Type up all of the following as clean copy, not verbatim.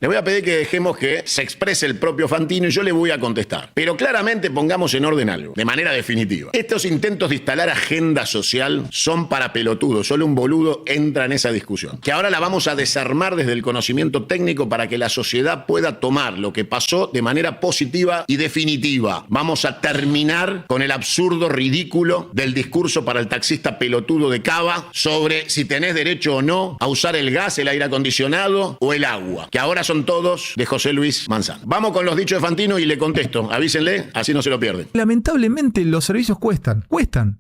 Le voy a pedir que dejemos que se exprese el propio Fantino y yo le voy a contestar. Pero claramente pongamos en orden algo, de manera definitiva. Estos intentos de instalar agenda social son para pelotudos. Solo un boludo entra en esa discusión. Que ahora la vamos a desarmar desde el conocimiento técnico para que la sociedad pueda tomar lo que pasó de manera positiva y definitiva. Vamos a terminar con el absurdo ridículo del discurso para el taxista pelotudo de Cava sobre si tenés derecho o no a usar el gas, el aire acondicionado o el agua, que ahora son todos de José Luis Manzano. Vamos con los dichos de Fantino y le contesto. Avísenle, así no se lo pierden. Lamentablemente los servicios cuestan.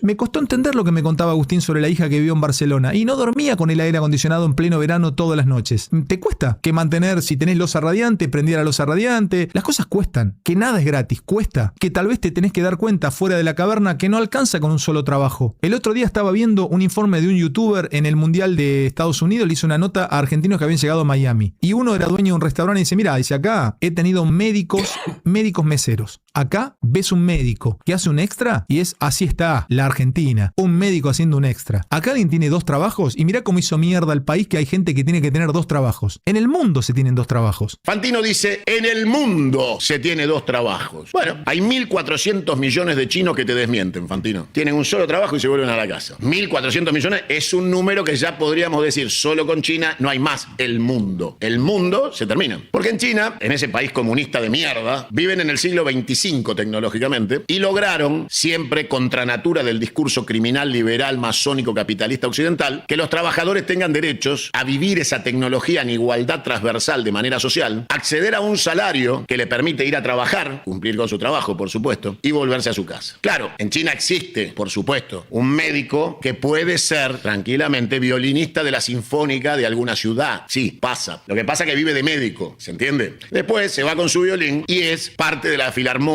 Me costó entender lo que me contaba Agustín sobre la hija que vivió en Barcelona y no dormía con el aire acondicionado en pleno verano todas las noches. ¿Te cuesta? Que mantener, si tenés loza radiante, prendida la loza radiante. Las cosas cuestan. Que nada es gratis. Cuesta. Que tal vez te tenés que dar cuenta fuera de la caverna que no alcanza con un solo trabajo. El otro día estaba viendo un informe de un youtuber en el Mundial de Estados Unidos. Le hizo una nota a argentinos que habían llegado a Miami. Y uno era dueño de un restaurante y dice, mira, dice, acá he tenido médicos meseros. Acá ves un médico que hace un extra y es así está la Argentina. Un médico haciendo un extra. Acá alguien tiene 2 trabajos y mirá cómo hizo mierda el país que hay gente que tiene que tener 2 trabajos. En el mundo se tienen 2 trabajos. Fantino dice, en el mundo se tiene 2 trabajos. Bueno, hay 1.400 millones de chinos que te desmienten, Fantino. Tienen un solo trabajo y se vuelven a la casa. 1.400 millones es un número que ya podríamos decir, solo con China no hay más. El mundo. El mundo se termina. Porque en China, en ese país comunista de mierda, viven en el siglo XXV tecnológicamente y lograron, siempre contra natura del discurso criminal, liberal, masónico, capitalista occidental, que los trabajadores tengan derechos a vivir esa tecnología en igualdad transversal de manera social, acceder a un salario que le permite ir a trabajar, cumplir con su trabajo, por supuesto, y volverse a su casa. Claro, en China existe, por supuesto, un médico que puede ser tranquilamente violinista de la sinfónica de alguna ciudad. Sí, pasa. Lo que pasa es que vive de médico, ¿se entiende? Después se va con su violín y es parte de la filarmónica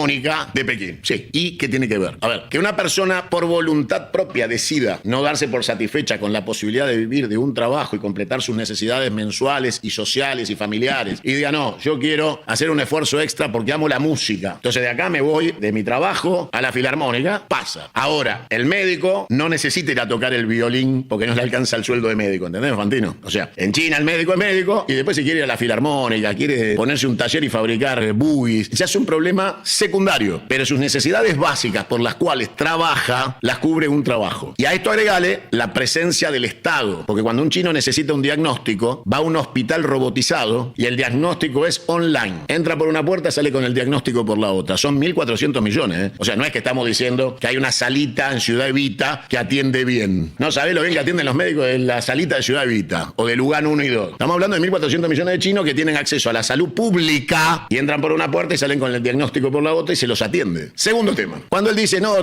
de Pekín. Sí. ¿Y qué tiene que ver? A ver, que una persona por voluntad propia decida no darse por satisfecha con la posibilidad de vivir de un trabajo y completar sus necesidades mensuales y sociales y familiares y diga, no, yo quiero hacer un esfuerzo extra porque amo la música. Entonces de acá me voy de mi trabajo a la filarmónica, pasa. Ahora, el médico no necesita ir a tocar el violín porque no le alcanza el sueldo de médico, ¿entendés, Fantino? O sea, en China el médico es médico y después si quiere ir a la filarmónica, quiere ponerse un taller y fabricar buis, ya es un problema secundario, pero sus necesidades básicas por las cuales trabaja, las cubre un trabajo. Y a esto agregale la presencia del Estado, porque cuando un chino necesita un diagnóstico, va a un hospital robotizado y el diagnóstico es online. Entra por una puerta, sale con el diagnóstico por la otra. Son 1.400 millones, ¿eh? O sea, no es que estamos diciendo que hay una salita en Ciudad Evita que atiende bien. No sabés lo bien que atienden los médicos de la salita de Ciudad Evita o de Lugano 1 y 2. Estamos hablando de 1.400 millones de chinos que tienen acceso a la salud pública y entran por una puerta y salen con el diagnóstico por la otra y se los atiende. Segundo tema. Cuando él dice, no,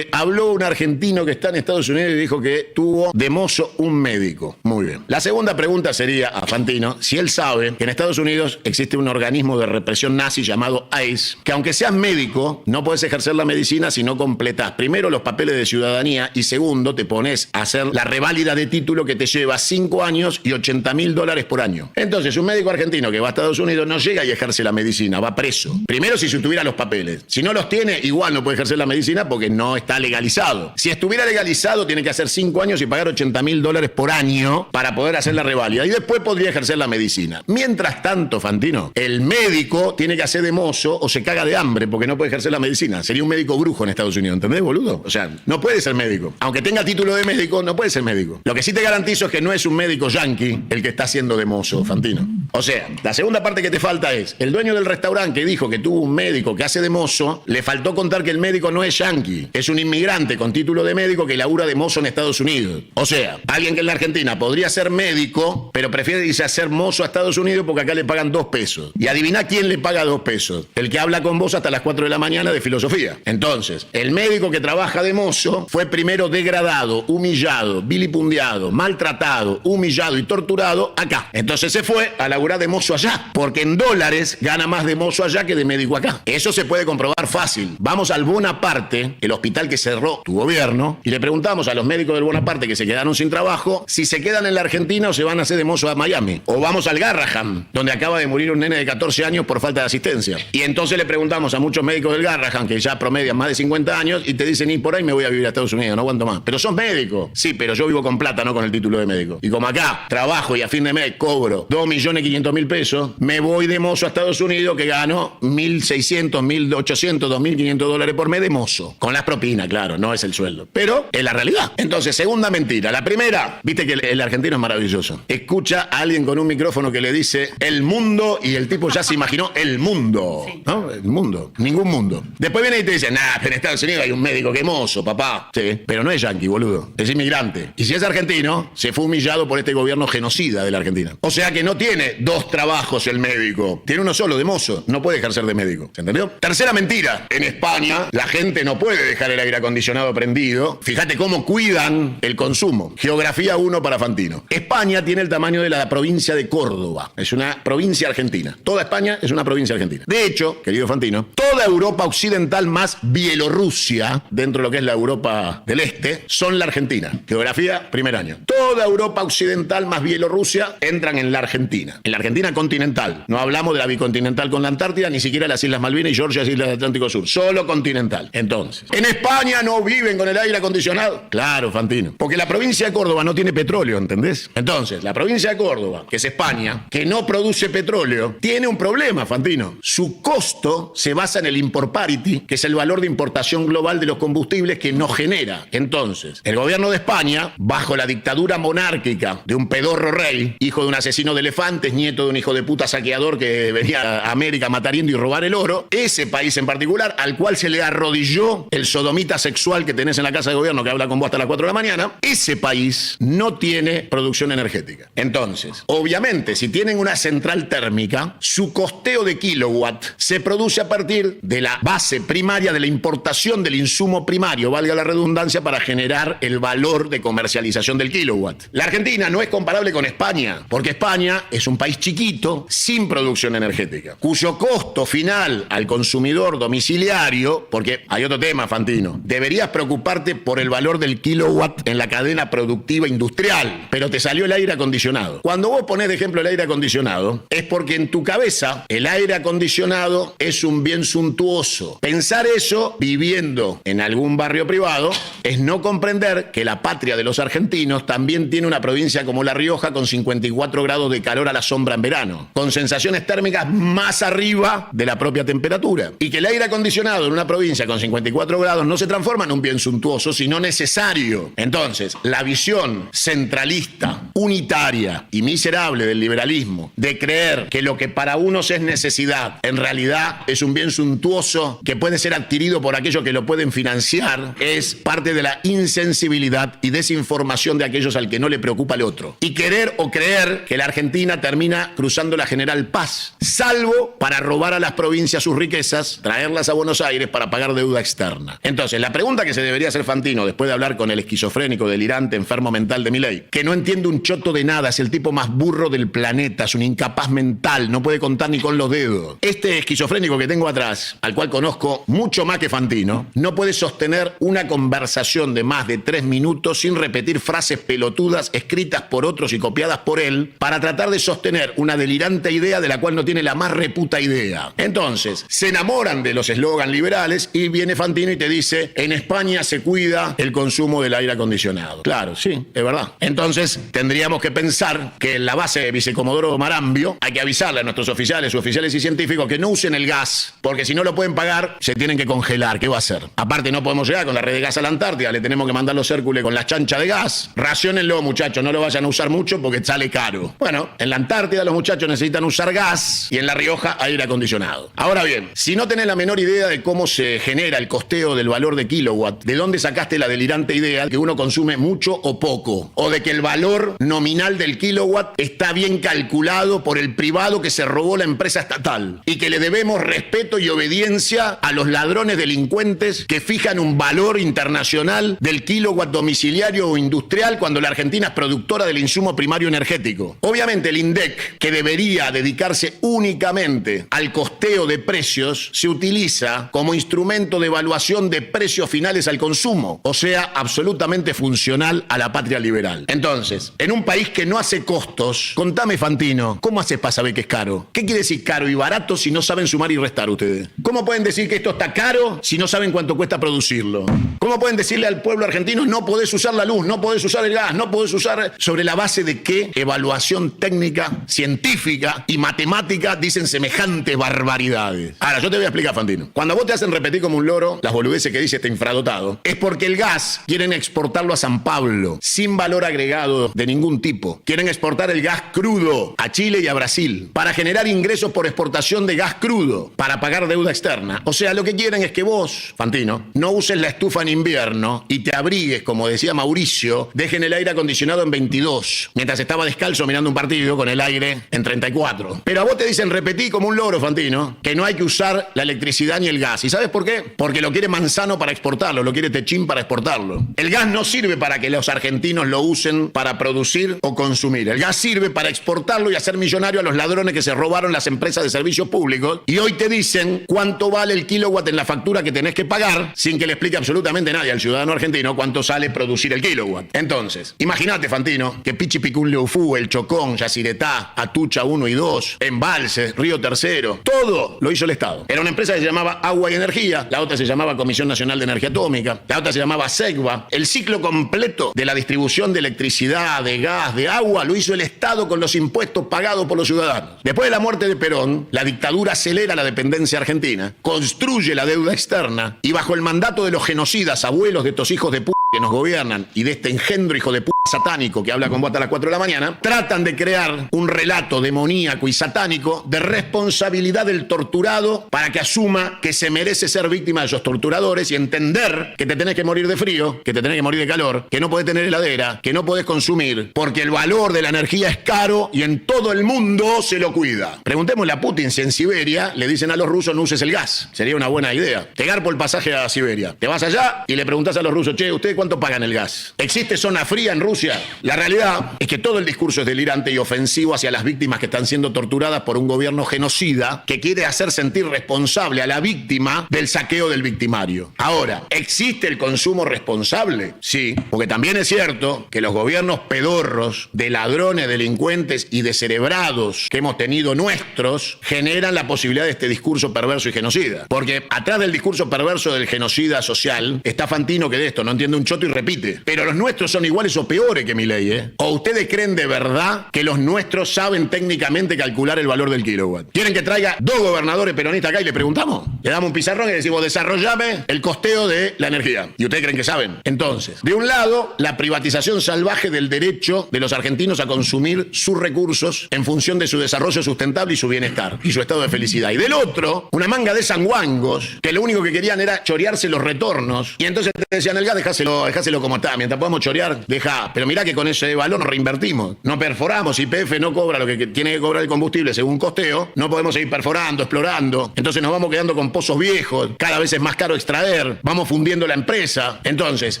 habló un argentino que está en Estados Unidos y dijo que tuvo de mozo un médico. Muy bien. La segunda pregunta sería a Fantino si él sabe que en Estados Unidos existe un organismo de represión nazi llamado ICE, que aunque seas médico, no puedes ejercer la medicina si no completás primero los papeles de ciudadanía y segundo te pones a hacer la reválida de título que te lleva 5 años y $80.000 por año. Entonces, un médico argentino que va a Estados Unidos no llega y ejerce la medicina, va preso. Primero si tuviera los papeles. Si no los tiene, igual no puede ejercer la medicina porque no está legalizado. Si estuviera legalizado, tiene que hacer 5 años y pagar $80.000 por año para poder hacer la reválida. Y después podría ejercer la medicina. Mientras tanto, Fantino, el médico tiene que hacer de mozo o se caga de hambre porque no puede ejercer la medicina. Sería un médico brujo en Estados Unidos, ¿entendés, boludo? O sea, no puede ser médico. Aunque tenga título de médico, no puede ser médico. Lo que sí te garantizo es que no es un médico yanqui el que está haciendo de mozo, Fantino. O sea, la segunda parte que te falta es, el dueño del restaurante que dijo que tuvo un médico que hace de mozo, le faltó contar que el médico no es yanqui, es un inmigrante con título de médico que labura de mozo en Estados Unidos. O sea, alguien que en la Argentina podría ser médico, pero prefiere irse a hacer mozo a Estados Unidos porque acá le pagan 2 pesos. Y adivina quién le paga 2 pesos. El que habla con vos hasta las 4 de la mañana de filosofía. Entonces, el médico que trabaja de mozo fue primero degradado, humillado, vilipundiado, maltratado, humillado y torturado acá. Entonces se fue a laburar de mozo allá, porque en dólares gana más de mozo allá que de médico acá. Eso se puede comprobar fácil. Vamos al Bonaparte, el hospital que cerró tu gobierno, y le preguntamos a los médicos del Bonaparte que se quedaron sin trabajo si se quedan en la Argentina o se van a hacer de mozo a Miami. O vamos al Garrahan, donde acaba de morir un nene de 14 años por falta de asistencia. Y entonces le preguntamos a muchos médicos del Garrahan que ya promedian más de 50 años y te dicen, y por ahí me voy a vivir a Estados Unidos, no aguanto más. Pero sos médico. Sí, pero yo vivo con plata, no con el título de médico. Y como acá trabajo y a fin de mes cobro 2.500.000 pesos, pesos, me voy de mozo a Estados Unidos que gano 1.600, 1.800, 2.500 dólares por mes de mozo. Con las propinas, claro, no es el sueldo. Pero es la realidad. Entonces, segunda mentira. La primera, viste que el argentino es maravilloso. Escucha a alguien con un micrófono que le dice el mundo y el tipo ya se imaginó el mundo. Sí. ¿No? El mundo. Ningún mundo. Después viene y te dice, nah, pero en Estados Unidos hay un médico que es mozo, papá. Sí, pero no es yanqui, boludo. Es inmigrante. Y si es argentino, se fue humillado por este gobierno genocida de la Argentina. O sea que no tiene dos trabajos el médico. Tiene uno solo, de mozo. No puede ejercer de médico. ¿Se entendió? Tercera mentira. En España, la gente no puede dejar el aire acondicionado prendido. Fíjate cómo cuidan el consumo. Geografía 1 para Fantino. España tiene el tamaño de la provincia de Córdoba. Es una provincia argentina. Toda España es una provincia argentina. De hecho, querido Fantino, toda Europa occidental más Bielorrusia, dentro de lo que es la Europa del Este, son la Argentina. Geografía, primer año. Toda Europa occidental más Bielorrusia entran en la Argentina. En la Argentina continental. No hablamos de la bicontinental con la Antártida, ni siquiera las Islas Malvinas y Georgia, Islas del Atlántico Sur. Solo continental. Entonces, ¿en España no viven con el aire acondicionado? Claro, Fantino. Porque la provincia de Córdoba no tiene petróleo, ¿entendés? Entonces, la provincia de Córdoba, que es España, que no produce petróleo, tiene un problema, Fantino. Su costo se basa en el import parity, que es el valor de importación global de los combustibles que no genera. Entonces, el gobierno de España, bajo la dictadura monárquica de un pedorro rey, hijo de un asesino de elefantes, nieto de un hijo de puta saqueador que venía a América a matar indio y robar el oro, ese país en particular, al cual se le arrodilló el sodomita sexual que tenés en la casa de gobierno que habla con vos hasta las 4 de la mañana, ese país no tiene producción energética. Entonces, obviamente, si tienen una central térmica, su costeo de kilowatt se produce a partir de la base primaria de la importación del insumo primario, valga la redundancia, para generar el valor de comercialización del kilowatt. La Argentina no es comparable con España, porque España es un país chiquito, sin producción energética, cuyo costo final al consumidor domiciliario, porque hay otro tema, Fantino, deberías preocuparte por el valor del kilowatt en la cadena productiva industrial, pero te salió el aire acondicionado. Cuando vos ponés de ejemplo el aire acondicionado, es porque en tu cabeza el aire acondicionado es un bien suntuoso. Pensar eso viviendo en algún barrio privado es no comprender que la patria de los argentinos también tiene una provincia como La Rioja con 54 grados de calor a la sombra en verano, con sensaciones térmicas más arriba de la propia temperatura, y que el aire acondicionado en una provincia con 54 grados no se transforma en un bien suntuoso, sino necesario. Entonces, la visión centralista, unitaria y miserable del liberalismo, de creer que lo que para unos es necesidad, en realidad es un bien suntuoso que puede ser adquirido por aquellos que lo pueden financiar, es parte de la insensibilidad y desinformación de aquellos al que no le preocupa el otro. Y querer o creer que la Argentina termina cruzando la General Paz, salvo para robar a las provincias sus riquezas, traerlas a Buenos Aires para pagar deuda externa. Entonces, la pregunta que se debería hacer Fantino, después de hablar con el esquizofrénico, delirante, enfermo mental de Milei, que no entiende un choto de nada, es el tipo más burro del planeta, es un incapaz mental, no puede contar ni con los dedos. Este esquizofrénico que tengo atrás, al cual conozco mucho más que Fantino, no puede sostener una conversación de más de 3 minutos sin repetir frases pelotudas escritas por otros y copiadas por él para tratar de sostener una delirante idea de la cual no tiene la más reputa idea. Entonces, se enamoran de los eslogan liberales y viene Fantino y te dice, en España se cuida el consumo del aire acondicionado. Claro, sí, es verdad. Entonces, tendríamos que pensar que en la base de Vicecomodoro Marambio hay que avisarle a nuestros oficiales y científicos que no usen el gas, porque si no lo pueden pagar, se tienen que congelar. ¿Qué va a hacer? Aparte, no podemos llegar con la red de gas a la Antártida, le tenemos que mandar los Hércules con las chanchas de gas. Raciónenlo, muchachos, no lo vayan a usar mucho porque sale caro. Bueno, en la Antártida los muchachos necesitan usar gas y en La Rioja aire acondicionado. Ahora bien, si no tenés la menor idea de cómo se genera el costeo del valor de kilowatt, ¿de dónde sacaste la delirante idea de que uno consume mucho o poco? O de que el valor nominal del kilowatt está bien calculado por el privado que se robó la empresa estatal y que le debemos respeto y obediencia a los ladrones delincuentes que fijan un valor internacional del kilowatt domiciliario o industrial cuando la Argentina es productora del insumo primario energético. Obviamente el INDEC, que debería dedicarse únicamente al costeo de precios, se utiliza como instrumento de evaluación de precios finales al consumo, o sea, absolutamente funcional a la patria liberal. Entonces, en un país que no hace costos, contame, Fantino, ¿cómo haces para saber que es caro? ¿Qué quiere decir caro y barato si no saben sumar y restar ustedes? ¿Cómo pueden decir que esto está caro si no saben cuánto cuesta producirlo? ¿Cómo pueden decirle al pueblo argentino no podés usar la luz, no podés usar el gas, no podés usar? ¿Sobre la base de qué evaluación técnica, científica y matemática dicen semejantes barbaridades? Ahora, yo te voy a explicar, Fantino. Cuando vos te hacen repetir como un loro las boludeces que dice este infradotado, es porque el gas quieren exportarlo a San Pablo, sin valor agregado de ningún tipo. Quieren exportar el gas crudo a Chile y a Brasil, para generar ingresos por exportación de gas crudo, para pagar deuda externa. O sea, lo que quieren es que vos, Fantino, no uses la estufa en invierno y te abrigues, como decía Mauricio, dejen el aire acondicionado en 22, mientras estaba descalzo mirando un partido con el aire en 34. Pero a vos te dicen repetí como un loro, Fantino, que no hay que usar la electricidad ni el gas. ¿Y sabes por qué? Porque lo quiere Manzano para exportarlo, lo quiere Techín para exportarlo. El gas no sirve para que los argentinos lo usen para producir o consumir. El gas sirve para exportarlo y hacer millonario a los ladrones que se robaron las empresas de servicios públicos, y hoy te dicen cuánto vale el kilowatt en la factura que tenés que pagar sin que le explique absolutamente nadie al ciudadano argentino cuánto sale producir el kilowatt. Entonces, imagínate, Fantino, que Pichi Picún Leufú, El Chocón, Yacyretá, Atucha 1 y 2, Embalses, Río Tercero, todo lo hizo el Estado. Era una empresa que se llamaba Agua y Energía, la otra se llamaba Comisión Nacional de Energía Atómica, la otra se llamaba SEGBA. El ciclo completo de la distribución de electricidad, de gas, de agua, lo hizo el Estado con los impuestos pagados por los ciudadanos. Después de la muerte de Perón, la dictadura acelera la dependencia argentina, construye la deuda externa y bajo el mandato de los genocidas, abuelos de estos hijos de p*** que nos gobiernan y de este engendro hijo de p*** satánico que habla con vos hasta las 4 de la mañana, tratan de crear un relato demoníaco y satánico de responsabilidad del torturado para que asuma que se merece ser víctima de esos torturadores y entender que te tenés que morir de frío, que te tenés que morir de calor, que no podés tener heladera, que no podés consumir, porque el valor de la energía es caro y en todo el mundo se lo cuida. Preguntémosle a Putin si en Siberia le dicen a los rusos no uses el gas. Sería una buena idea. Te garpo el pasaje a Siberia. Te vas allá y le preguntás a los rusos, che, ¿ustedes cuánto pagan el gas? ¿Existe zona fría en Rusia? La realidad es que todo el discurso es delirante y ofensivo hacia las víctimas que están siendo torturadas por un gobierno genocida que quiere hacer sentir responsable a la víctima del saqueo del victimario. Ahora, ¿existe el consumo responsable? Sí, porque también es cierto que los gobiernos pedorros de ladrones, delincuentes y descerebrados que hemos tenido nuestros generan la posibilidad de este discurso perverso y genocida. Porque atrás del discurso perverso del genocida social está Fantino, que de esto no entiende un choto y repite. Pero los nuestros son iguales o peores que Milei, ¿eh? ¿O ustedes creen de verdad que los nuestros saben técnicamente calcular el valor del kilowatt? ¿Quieren que traiga 2 gobernadores peronistas acá y le preguntamos? Le damos un pizarrón y le decimos, desarrollame el costeo de la energía. ¿Y ustedes creen que saben? Entonces, de un lado, la privatización salvaje del derecho de los argentinos a consumir sus recursos en función de su desarrollo sustentable y su bienestar y su estado de felicidad. Y del otro, una manga de sanguangos que lo único que querían era chorearse los retornos. Y entonces te decían, el gas, dejáselo como está. Mientras podamos chorear, deja. Pero mirá que con ese valor nos reinvertimos. No perforamos, YPF no cobra lo que tiene que cobrar el combustible según costeo. No podemos seguir perforando, explorando. Entonces nos vamos quedando con pozos viejos. Cada vez es más caro extraer. Vamos fundiendo la empresa. Entonces,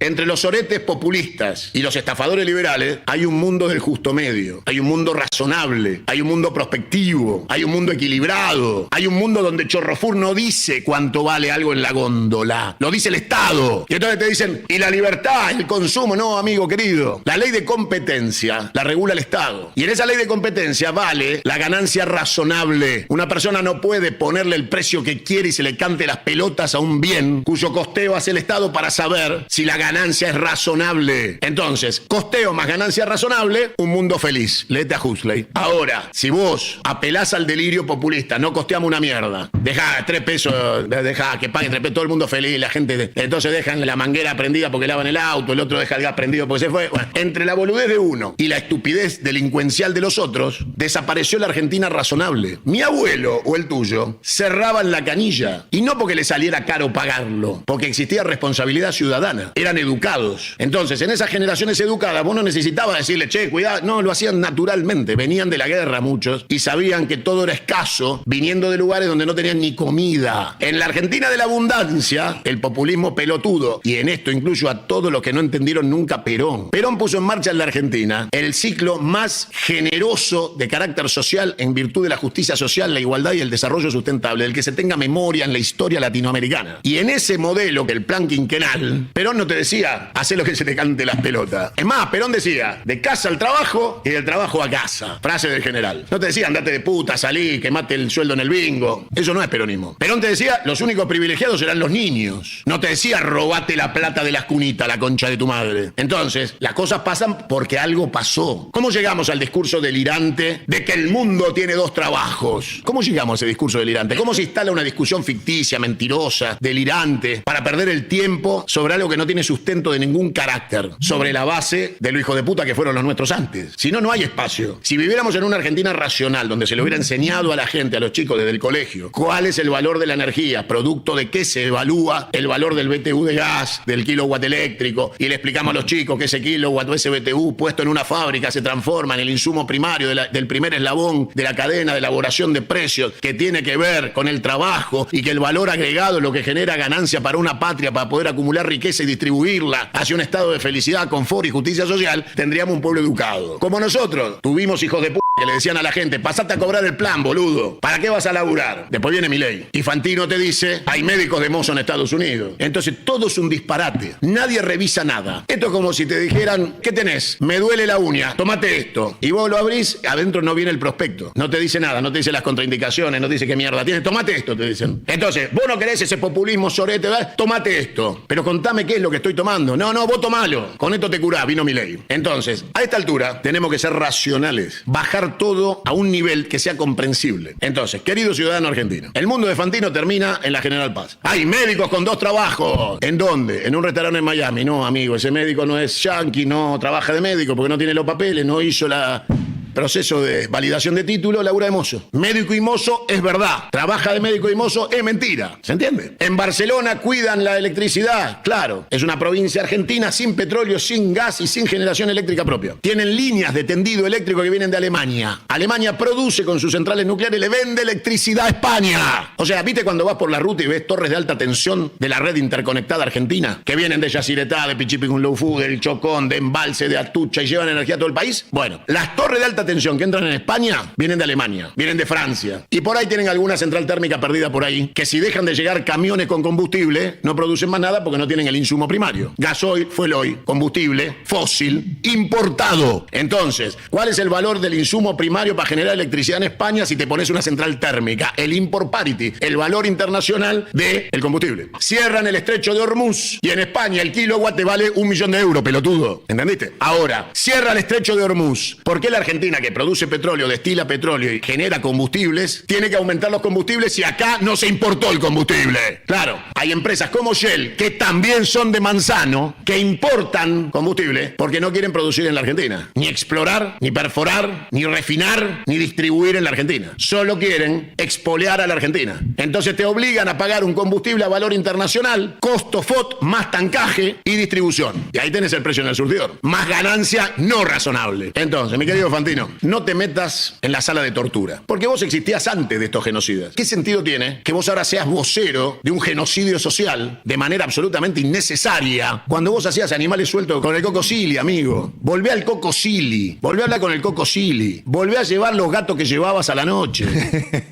entre los oretes populistas y los estafadores liberales, hay un mundo del justo medio. Hay un mundo razonable. Hay un mundo prospectivo. Hay un mundo equilibrado. Hay un mundo donde Chorrofur no dice cuánto vale algo en la góndola. Lo dice el Estado. Y entonces te dicen, ¿y la libertad, el consumo? No, amigo querido. La ley de competencia la regula el Estado. Y en esa ley de competencia vale la ganancia razonable. Una persona no puede ponerle el precio que quiere y se le cante las pelotas a un bien cuyo costeo hace el Estado para saber si la ganancia es razonable. Entonces, costeo más ganancia razonable, un mundo feliz. Léete a Huxley. Ahora, si vos apelás al delirio populista, no costeamos una mierda, dejá 3 pesos, dejá que pague 3 pesos, todo el mundo feliz, la gente, entonces dejan la manguera prendida porque lavan el auto, el otro deja el gas prendido porque se fue. Bueno, entre la boludez de uno y la estupidez delincuencial de los otros, desapareció la Argentina razonable. Mi abuelo o el tuyo cerraban la canilla, y no porque le saliera caro pagarlo, porque existía responsabilidad ciudadana. Eran educados. Entonces, en esas generaciones educadas, vos no necesitabas decirle, che, cuidado. No, lo hacían naturalmente. Venían de la guerra muchos y sabían que todo era escaso, viniendo de lugares donde no tenían ni comida. En la Argentina de la abundancia, el populismo pelotudo, y en esto incluyo a todos los que no entendieron nunca Perón. Perón Perón puso en marcha en la Argentina el ciclo más generoso de carácter social en virtud de la justicia social, la igualdad y el desarrollo sustentable, del que se tenga memoria en la historia latinoamericana. Y en ese modelo, que el plan quinquenal, Perón no te decía, hacé lo que se te cante las pelotas. Es más, Perón decía, de casa al trabajo y del trabajo a casa. Frase del general. No te decía, andate de puta, salí, quemate el sueldo en el bingo. Eso no es peronismo. Perón te decía, los únicos privilegiados eran los niños. No te decía, robate la plata de las cunitas, la concha de tu madre. Entonces, las cosas pasan porque algo pasó. ¿Cómo llegamos al discurso delirante de que el mundo tiene dos trabajos? ¿Cómo llegamos a ese discurso delirante? ¿Cómo se instala una discusión ficticia, mentirosa, delirante, para perder el tiempo sobre algo que no tiene sustento de ningún carácter, sobre la base de lo hijo de puta que fueron los nuestros antes? Si no, no hay espacio. Si viviéramos en una Argentina racional, donde se le hubiera enseñado a la gente, a los chicos desde el colegio, cuál es el valor de la energía, producto de qué se evalúa el valor del BTU de gas, del kilowatt eléctrico, y le explicamos a los chicos que ese kilowatt o ese BTU puesto en una fábrica se transforma en el insumo primario del primer eslabón de la cadena de elaboración de precios, que tiene que ver con el trabajo, y que el valor agregado es lo que genera ganancia para una patria, para poder acumular riqueza y distribuirla hacia un estado de felicidad, confort y justicia social, tendríamos un pueblo educado. Como nosotros tuvimos hijos de p*** que le decían a la gente, pasate a cobrar el plan, boludo. ¿Para qué vas a laburar? Después viene Milei. Y Fantino te dice, hay médicos de mozo en Estados Unidos. Entonces todo es un disparate. Nadie revisa nada. Esto es como si te dijeran, ¿qué tenés? Me duele la uña, tomate esto. Y vos lo abrís, adentro no viene el prospecto. No te dice nada, no te dice las contraindicaciones, no te dice qué mierda tienes. Tomate esto, te dicen. Entonces, vos no querés ese populismo sorete, ¿verdad? Tomate esto. Pero contame qué es lo que estoy tomando. No, vos tomalo. Con esto te curás, vino Milei. Entonces, a esta altura tenemos que ser racionales. Bajar todo a un nivel que sea comprensible. Entonces, querido ciudadano argentino, el mundo de Fantino termina en la General Paz. Hay médicos con 2 trabajos. ¿En dónde? En un restaurante en Miami. No, amigo, ese médico no es yanqui, no trabaja de médico porque no tiene los papeles, no hizo la proceso de validación de título, labura de mozo. Médico y mozo es verdad. Trabaja de médico y mozo es mentira. ¿Se entiende? En Barcelona cuidan la electricidad. Claro, es una provincia argentina sin petróleo, sin gas y sin generación eléctrica propia. Tienen líneas de tendido eléctrico que vienen de Alemania. Alemania produce con sus centrales nucleares y le vende electricidad a España. O sea, ¿viste cuando vas por la ruta y ves torres de alta tensión de la red interconectada argentina? Que vienen de Yacyretá, de Pichipicunlufú, del Chocón, de Embalse, de Atucha y llevan energía a todo el país. Bueno, las torres de alta tensión que entran en España vienen de Alemania, vienen de Francia. Y por ahí tienen alguna central térmica perdida por ahí, que si dejan de llegar camiones con combustible, no producen más nada porque no tienen el insumo primario. Gasoil, fueloil, combustible, fósil, importado. Entonces, ¿cuál es el valor del insumo primario para generar electricidad en España si te pones una central térmica? El import parity, el valor internacional del combustible. Cierran el estrecho de Hormuz y en España el kilowatt te vale 1 millón de euros, pelotudo. ¿Entendiste? Ahora, cierra el estrecho de Hormuz. ¿Por qué la Argentina, que produce petróleo, destila petróleo y genera combustibles, tiene que aumentar los combustibles si acá no se importó el combustible? Claro, hay empresas como Shell, que también son de Manzano, que importan combustible porque no quieren producir en la Argentina. Ni explorar, ni perforar, ni refinar, ni distribuir en la Argentina. Solo quieren expoliar a la Argentina. Entonces te obligan a pagar un combustible a valor internacional, costo FOT, más tancaje y distribución. Y ahí tenés el precio en el surtidor. Más ganancia no razonable. Entonces, mi querido Fantino, no te metas en la sala de tortura, porque vos existías antes de estos genocidas. ¿Qué sentido tiene que vos ahora seas vocero de un genocidio social de manera absolutamente innecesaria cuando vos hacías animales sueltos con el Coco Silly, amigo? Volvé al Coco Silly, volvé a hablar con el Coco Silly, volvé a llevar los gatos que llevabas a la noche,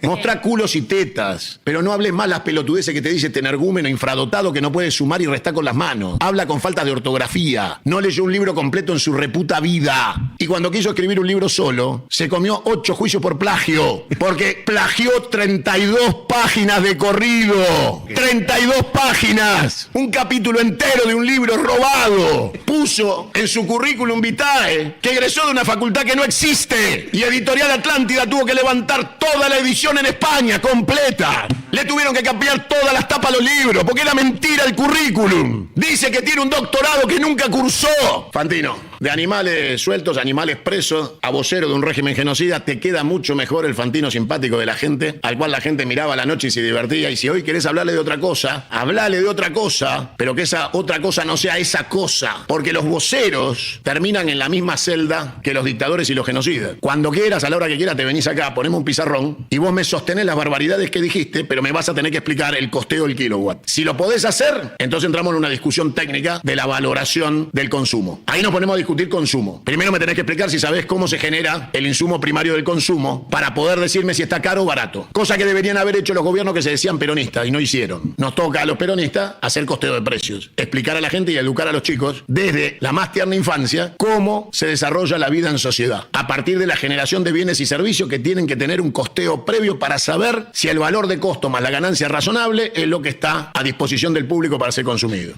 mostrá culos y tetas, pero no hables más las pelotudeces que te dice este energúmeno infradotado que no puede sumar y restar con las manos. Habla con falta de ortografía, no leyó un libro completo en su reputa vida, y cuando quiso escribir un libro solo, se comió 8 juicios por plagio, porque plagió 32 páginas de corrido. 32 páginas, un capítulo entero de un libro robado. Puso en su currículum vitae que egresó de una facultad que no existe, y Editorial Atlántida tuvo que levantar toda la edición en España completa. Le tuvieron que cambiar todas las tapas a los libros porque era mentira el currículum. Dice que tiene un doctorado que nunca cursó. Fantino, de animales sueltos, animales presos, a vocero de un régimen genocida, te queda mucho mejor el Fantino simpático de la gente, al cual la gente miraba a la noche y se divertía. Y si hoy querés hablarle de otra cosa, hablale de otra cosa, pero que esa otra cosa no sea esa cosa, porque los voceros terminan en la misma celda que los dictadores y los genocidas. Cuando quieras, a la hora que quieras, te venís acá, ponemos un pizarrón y vos me sostenés las barbaridades que dijiste, pero me vas a tener que explicar el costeo del kilowatt. Si lo podés hacer, entonces entramos en una discusión técnica de la valoración del consumo. Ahí nos ponemos a discutir discutir consumo. Primero me tenés que explicar si sabés cómo se genera el insumo primario del consumo para poder decirme si está caro o barato. Cosa que deberían haber hecho los gobiernos que se decían peronistas y no hicieron. Nos toca a los peronistas hacer costeo de precios, explicar a la gente y educar a los chicos desde la más tierna infancia cómo se desarrolla la vida en sociedad, a partir de la generación de bienes y servicios que tienen que tener un costeo previo para saber si el valor de costo más la ganancia razonable es lo que está a disposición del público para ser consumido.